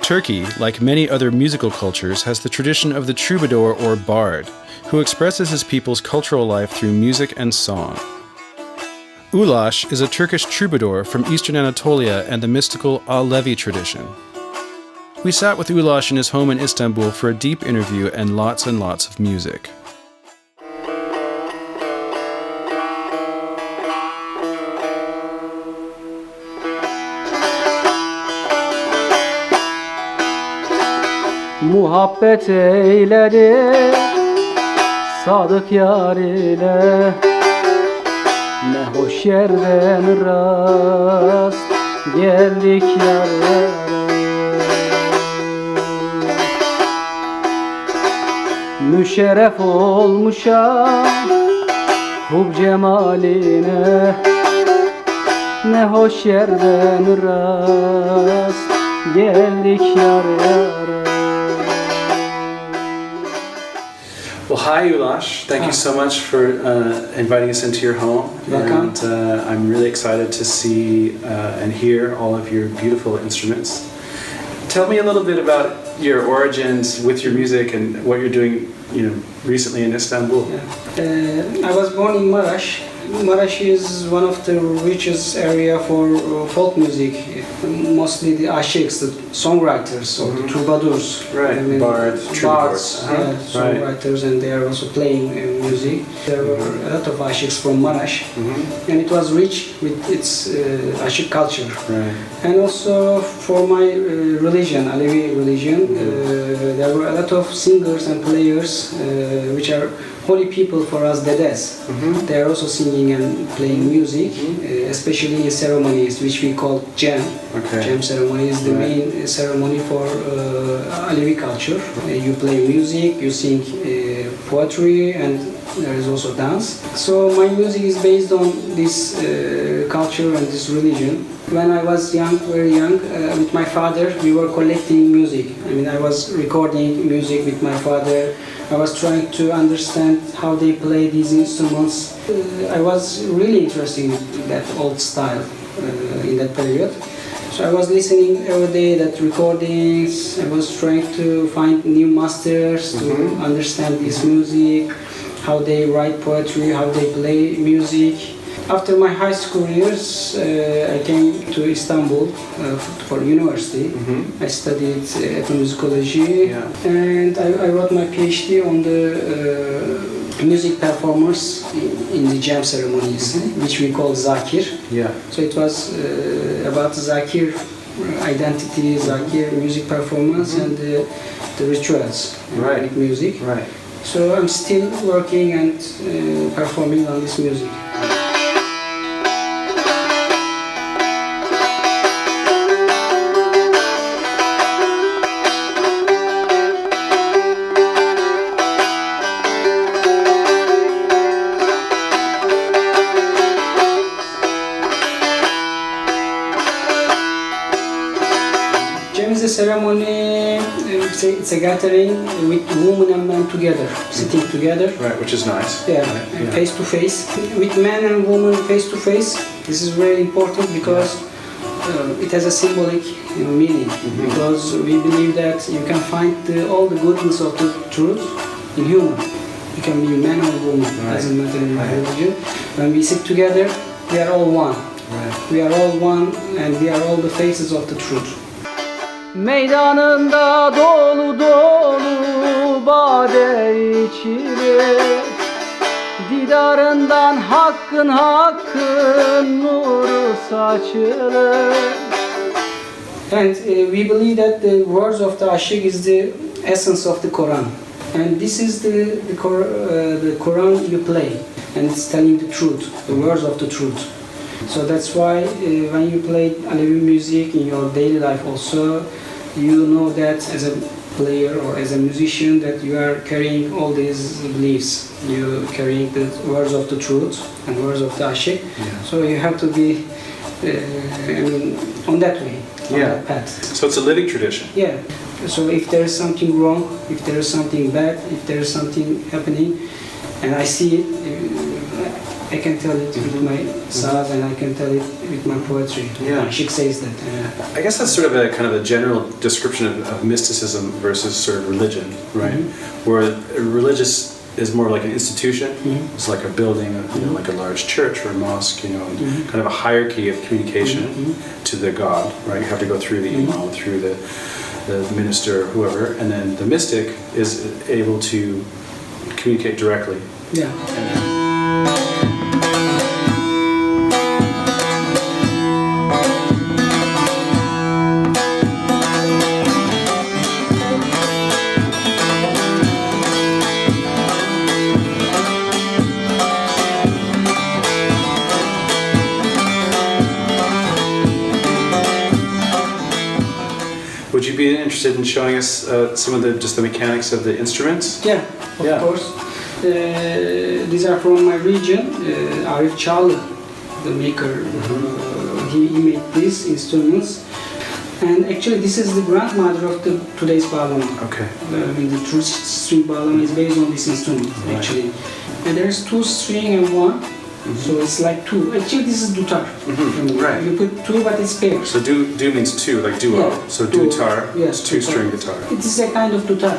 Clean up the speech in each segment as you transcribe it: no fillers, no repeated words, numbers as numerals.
Turkey, like many other musical cultures, has the tradition of the troubadour or bard, who expresses his people's cultural life through music and song. Ulaş is a Turkish troubadour from Eastern Anatolia and the mystical Alevi tradition. We sat with Ulaş in his home in Istanbul for a deep interview and lots of music. Muhabbet eyledi sadık yar ile, ne hoş yerden rast geldik yar yar. Müşerref olmuşam hub cemaline, ne hoş yerden rast geldik yar yar. Well, hi Ulaş. Thank you so much for inviting us into your home. Welcome. And I'm really excited to see and hear all of your beautiful instruments. Tell me a little bit about your origins with your music and what you're doing, recently in Istanbul. I was born in Maraş. Maraş is one of the richest area for folk music. Mostly the Âşıks, the songwriters or the troubadours. Right, bards, troubadours. Songwriters, and they are also playing music. There were a lot of Âşıks from Maraş, and it was rich with its Âşık culture. Right. And also for my religion, Alevi religion, there were a lot of singers and players which are holy people for us, dedes. They are also singing and playing music, especially in ceremonies which we call Jam. Jam ceremony is the main ceremony for Alevi culture. You play music, you sing poetry, and there is also dance. So my music is based on this culture and this religion. When I was young, very young, with my father, we were collecting music. I was recording music with my father. I was trying to understand how they play these instruments. I was really interested in that old style in that period. So I was listening every day that recordings. I was trying to find new masters to understand this music, how they write poetry, how they play music. After my high school years, I came to Istanbul for university. I studied ethnomusicology, and I wrote my PhD on the music performers in the jam ceremonies, which we call zakir. So it was about zakir identity, zakir music performance, and the rituals with music. So I'm still working and performing on this music. Ceremony, it's a gathering with women and men together, sitting together. Right, which is nice. Face to face. With men and women face to face. This is very important because it has a symbolic meaning. Because we believe that you can find all the goodness of the truth in human. You can be man or woman, doesn't matter in my religion. When we sit together, we are all one. We are all one, and we are all the faces of the truth. Meydanında dolu dolu bade içilir, didarından hakkın nuru saçılır. And we believe that the words of the Âşık is the essence of the Quran. And this is the Quran you play, and it's telling the truth, the words of the truth. So that's why when you play Alevi music in your daily life also, you know that as a player or as a musician that you are carrying all these beliefs. You're carrying the words of the truth and words of the Âşık. So you have to be on that way, on that path. So it's a living tradition. So if there is something wrong, if there is something bad, if there is something happening, and I see it, I can tell it with my saz and I can tell it with my poetry. Yeah. Âşık says that. I guess that's sort of a kind of a general description of mysticism versus sort of religion, right? Where religious is more like an institution. It's like a building, like a large church or a mosque, and kind of a hierarchy of communication to the God, right? You have to go through the imam, through the minister, whoever, and then the mystic is able to communicate directly. Yeah. Would you be interested in showing us some of the mechanics of the instruments? Yeah, of course. These are from my region. Arif Çağlı, the maker, he made these instruments. And actually, this is the grandmother of today's bağlama. Okay. The true string bağlama is based on this instrument, actually. And there's 2 string and 1. So it's like 2. Actually, this is dutar. Right. You put 2, but it's pairs. So do means 2, like duo. Yeah. So dutar Yes, is 2-string guitar. It is a kind of dutar.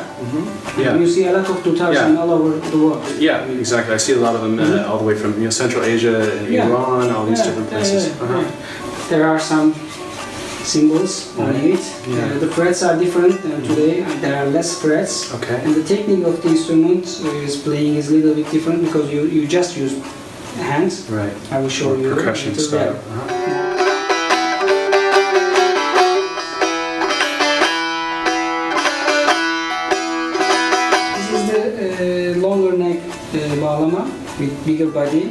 Yeah. You see a lot of dutars all over the world. Yeah, exactly. I see a lot of them all the way from Central Asia and Iran, all these different places. There are some symbols on it. The frets are different today. There are less frets. Okay. And the technique of the instrument is playing is a little bit different because you just use hands. Right. I will show you. Percussion style. This is the longer neck bağlama with bigger body.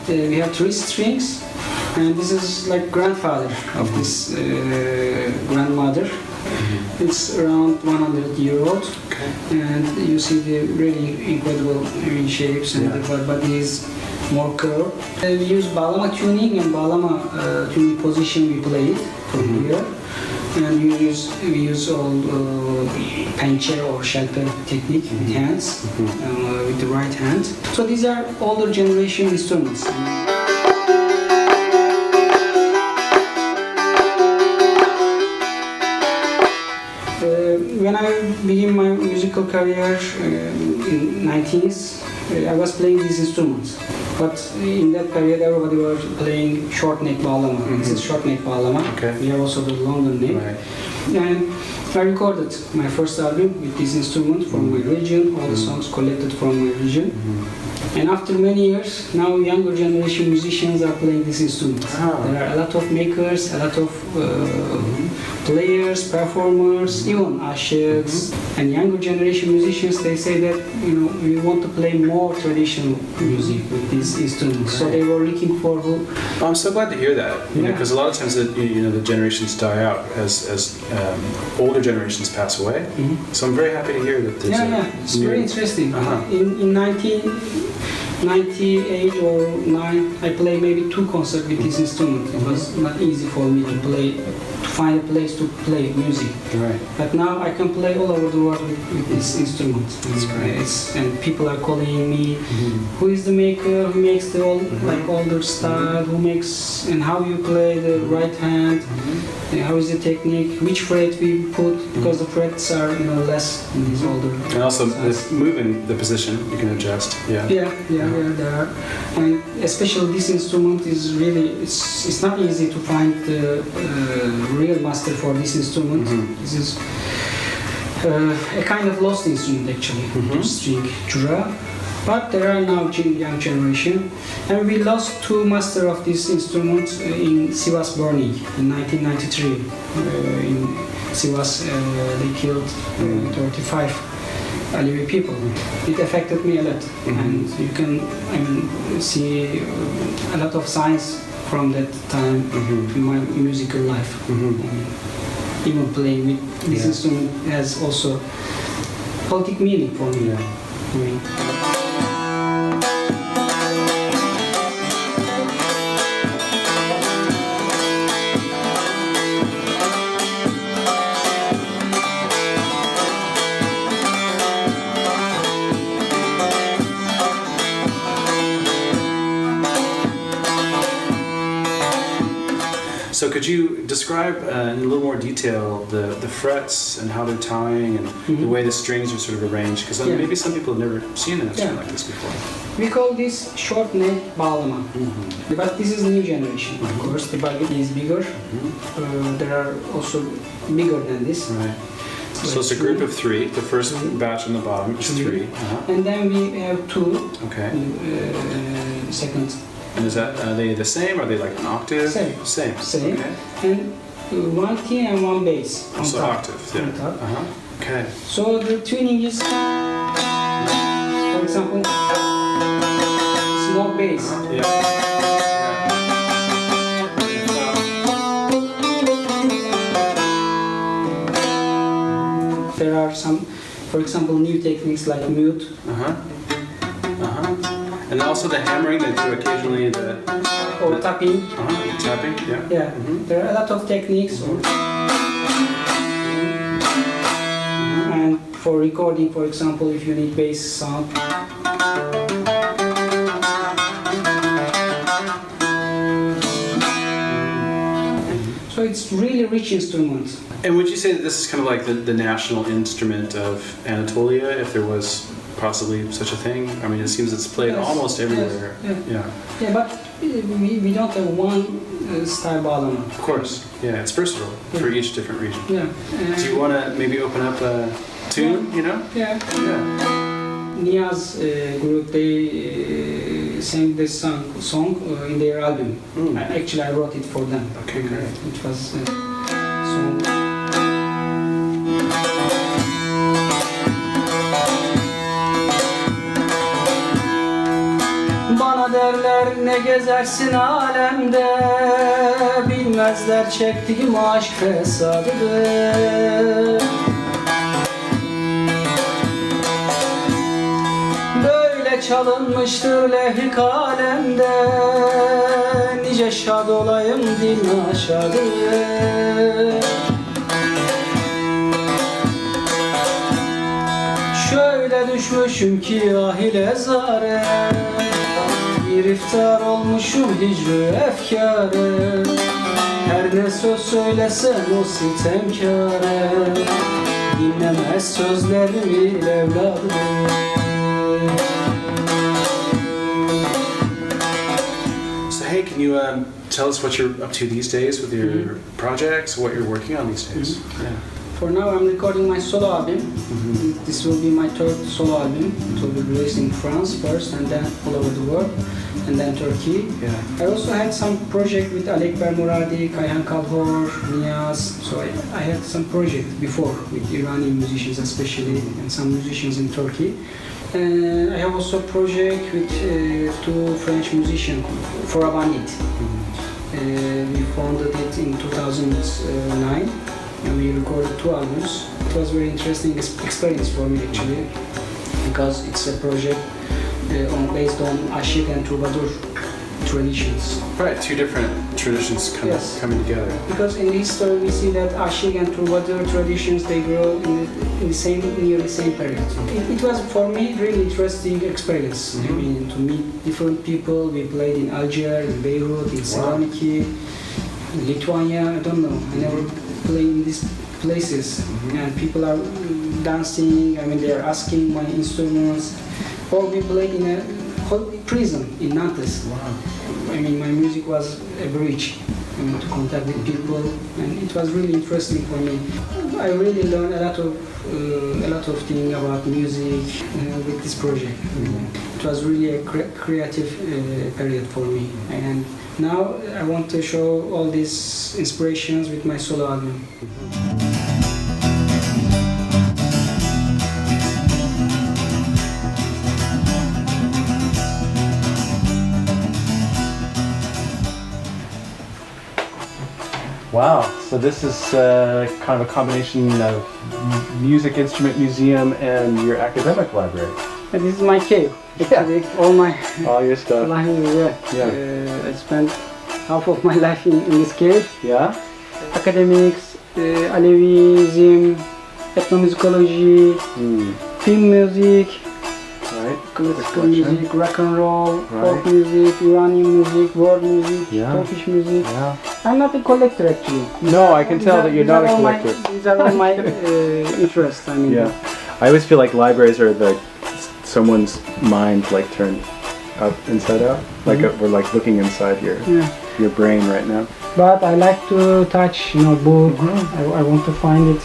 We have 3 strings, and this is like grandfather of this grandmother. It's around 100-year-old, and you see the really incredible shapes, and the body is more curved. We use bağlama tuning and bağlama tuning position. We play it from here, and we use all pençe or şelpe technique with hands, with the right hand. So these are older generation instruments. When I began my musical career in 19s, I was playing these instruments. But in that period, everybody was playing short neck bağlama. This is short neck bağlama. Okay. We have also the longer neck. Right. And I recorded my first album with this instrument from my region, all the songs collected from my region. And after many years, now younger generation musicians are playing this instrument. There are a lot of makers, a lot of players, performers, even Âşık, and younger generation musicians. They say that we want to play more traditional music with these instruments. So they were looking for who. Well, I'm so glad to hear that. Because a lot of times the generations die out as older generations pass away. So I'm very happy to hear that. It's very interesting. In 1998 or 9, I played maybe 2 concerts with this instrument. It was not easy for me to find a place to play music. Right. But now I can play all over the world with this instrument. That's great. And people are calling me, who is the maker, who makes the older style, who makes, and how you play the right hand, and how is the technique, which fret we put, because the frets are less in these older. And also with moving the position, you can adjust. Yeah, there are. And especially this instrument is really, it's not easy to find the real master for this instrument. This is a kind of lost instrument actually, string jura. But there are now young generation, and we lost 2 masters of this instrument in Sivas burning in 1993. In Sivas, they killed 35 Alevi people. It affected me a lot, and you can see a lot of signs from that time in my musical life. Even playing with this instrument has also politic meaning for me. So could you describe in a little more detail the frets and how they're tying and the way the strings are sort of arranged? Because maybe some people have never seen an instrument like this before. We call this short neck bağlama. But this is new generation, of course. The body is bigger. There are also bigger than this. Right. So it's a group of three. The first batch on the bottom is three. And then we have two. Okay. Second. And is that, are they the same? Are they like an octave? Same. Same. Okay. And one T and one bass on so top. octave, yeah. On top. Okay. So the tuning is, for example, small bass. There are some, for example, new techniques like mute. And also the hammering they do occasionally, Or tapping. Tapping, yeah. Yeah, there are a lot of techniques. And for recording, for example, if you need bass sound. So it's really rich instrument. And would you say that this is kind of like the national instrument of Anatolia, if there was possibly such a thing? I mean, it seems it's played almost everywhere. Yeah, but we don't have one style bağlama. Of course, yeah, it's versatile for each different region. Yeah. Do you want to maybe open up a tune, you know? Yeah. Niyaz group, they sang this song in their album. Actually, I wrote it for them. Okay, great. It was song. Bana derler ne gezersin alemde, bilmezler çektiğim aşk fesadıdır. Böyle çalınmıştır lehri kalemde, nice şad olayım din aşadır. Şöyle düşmüşüm ki ahile zare, giriftar olmuşum hicr-ı efkâre. Her ne söz söylesem o sitemkâre, dinlemez sözlerimi evladım. So hey, can you tell us what you're up to these days with your projects, what you're working on these days? Yeah. For now, I'm recording my solo album. This will be my third solo album. It will be released in France first, and then all over the world, and then Turkey. I also had some project with Alekber Muradi, Kayhan Kalhor, Niyaz. So I had some project before with Iranian musicians especially, and some musicians in Turkey. I have also a project with two French musicians, For Abanit. We founded it in 2009. And we recorded 2 albums. It was a very interesting experience for me actually, because it's a project based on Âşık and Troubadour traditions. Right, 2 different traditions kind of coming together. Because in history we see that Âşık and Troubadour traditions, they grow in the nearly same period. It was for me really interesting experience. I mean, to meet different people. We played in Algiers, in Beirut, in Saloniki, in Lithuania. I don't know. I never playing in these places, and people are dancing. I mean, they are asking my instruments. Or we played in a prison in Nantes. Wow. I mean, my music was a bridge to contact with people, and it was really interesting for me. I really learned a lot of things about music with this project. It was really a creative period for me, and now I want to show all these inspirations with my solo album. Wow, so this is kind of a combination of music instrument museum and your academic library. And this is my cave. Actually, all your stuff. life, I spent half of my life in this cave. Yeah? Academics, Alevism, ethnomusicology, film music, Right. Classical music, rock and roll, folk Right. music, Iranian music, world music, Yeah. Turkish music. Yeah. I'm not a collector actually. No, I can tell that you're not a These are all collector. These are all my interests. I mean, Yeah. I always feel like libraries are the someone's mind like turned up inside out. Like we're like looking inside yeah. your brain right now. But I like to touch, book. I want to find it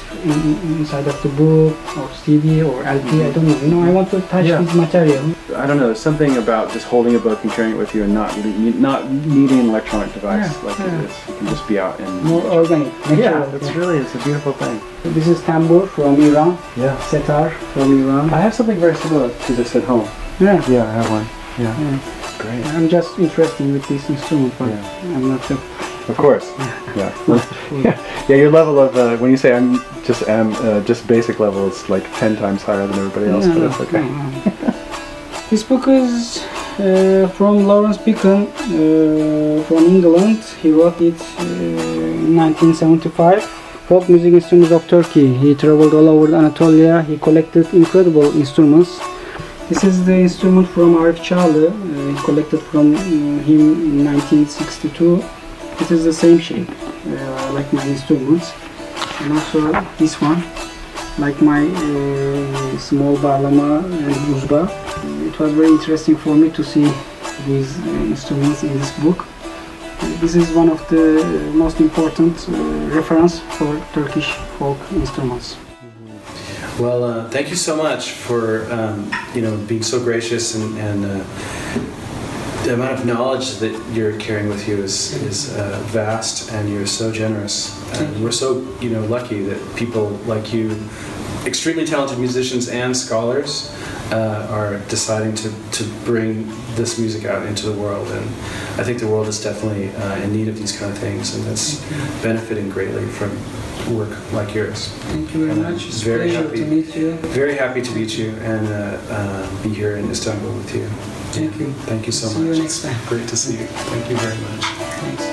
inside of the book or CD or LP. I don't know. I want to touch Yeah. this material. I don't know. There's something about just holding a book and carrying it with you and not needing an electronic device Yeah, like yeah. it is. You can just be out and More organic. yeah. natural. It's a beautiful thing. This is tambur from Iran. Yeah. Setar from Iran. I have something very similar to this at home. Yeah. Yeah, I have one. Yeah. Yeah. Great. I'm just interested with this instrument, but Yeah. I'm not. Of course. Yeah. Yeah. Your level of when you say I'm just basic level is like 10 times higher than everybody else, but it's okay. This book is from Lawrence Beacon from England. He wrote it in 1975. Folk music instruments of Turkey. He traveled all over Anatolia. He collected incredible instruments. This is the instrument from Arif Çağlı. He collected from him in 1962. It is the same shape, like my instruments. And also this one, like my small bağlama and buzba. It was very interesting for me to see these instruments in this book. This is one of the most important reference for Turkish folk instruments. Well, thank you so much for being so gracious and the amount of knowledge that you're carrying with you is vast, and you're so generous. And we're so lucky that people like you, extremely talented musicians and scholars, are deciding to bring this music out into the world. And I think the world is definitely in need of these kind of things, and it's benefiting greatly from work like yours. Thank you very much. It's a pleasure to meet you. Very happy to meet you and be here in Istanbul with you. Thank you. Thank you so much. See you next time. Great to see you. Thank you very much. Thanks.